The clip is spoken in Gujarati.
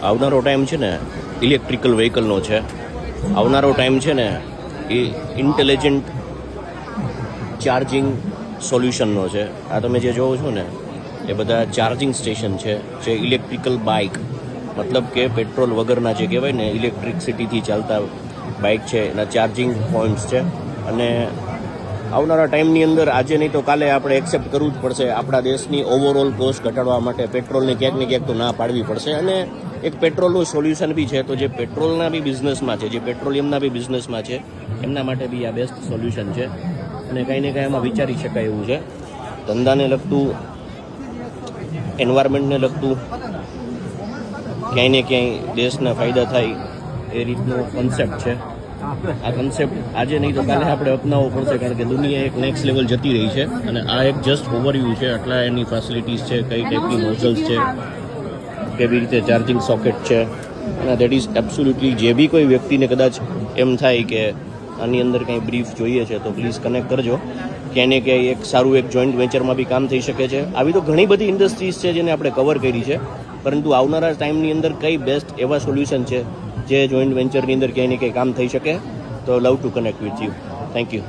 આવનારો ટાઈમ છે ને ઇલેક્ટ્રિકલ વ્હીકલનો છે. આવનારો ટાઈમ છે ને એ ઇન્ટેલિજન્ટ ચાર્જિંગ સોલ્યુશનનો છે. આ તમે જે જોવો છો ને એ બધા ચાર્જિંગ સ્ટેશન છે, જે ઇલેક્ટ્રિકલ બાઇક, મતલબ કે પેટ્રોલ વગરના જે કહેવાય ને ઇલેક્ટ્રિસિટીથી ચાલતા બાઇક છે એના ચાર્જિંગ પોઈન્ટ્સ છે. અને આવનારા ટાઈમની અંદર આજે નહીં તો કાલે આપણે એક્સેપ્ટ કરવું જ પડશે. આપણા દેશની ઓવરઓલ કોસ્ટ ઘટાડવા માટે પેટ્રોલને ક્યાંક ને ક્યાંક તો ના પાડવી પડશે. અને એક પેટ્રોલનું સોલ્યુશન બી છે, તો જે પેટ્રોલના બી બિઝનેસમાં છે, જે પેટ્રોલિયમના બી બિઝનેસમાં છે, એમના માટે બી આ બેસ્ટ સોલ્યુશન છે. અને કંઈ ને કંઈ એમાં વિચારી શકાય એવું છે. ધંધાને લગતું, એન્વાયરમેન્ટને લગતું, ક્યાંય ને ક્યાંય દેશના ફાયદા થાય એ રીતનો કોન્સેપ્ટ છે. આ કોન્સેપ્ટ આજે નહીં તો કાલે આપણે અપનાવવો પડશે, કારણ કે દુનિયા એક નેક્સ્ટ લેવલ જતી રહી છે. અને આ એક જસ્ટ ઓવરવ્યૂ છે. આટલા એની ફેસિલિટીઝ છે, કઈ ટાઈપની નોઝલ્સ છે, કેવી રીતે ચાર્જિંગ સોકેટ છે. અને દેટ ઇઝ એબ્સોલ્યુટલી જે બી કોઈ વ્યક્તિને કદાચ એમ થાય કે આની અંદર કંઈ બ્રીફ જોઈએ છે તો પ્લીઝ કનેક્ટ કરજો. ક્યાંય ને ક્યાંય એક સારું એક જોઈન્ટ વેન્ચરમાં બી કામ થઈ શકે છે. આવી તો ઘણી બધી ઇન્ડસ્ટ્રીઝ છે જેને આપણે કવર કરી છે, પરંતુ આવનારા ટાઈમની અંદર કઈ બેસ્ટ એવા સોલ્યુશન છે જે જોઈન્ટ વેન્ચરની અંદર ક્યાંય ને ક્યાંય કામ થઈ શકે. તો love to connect with you. Thank you.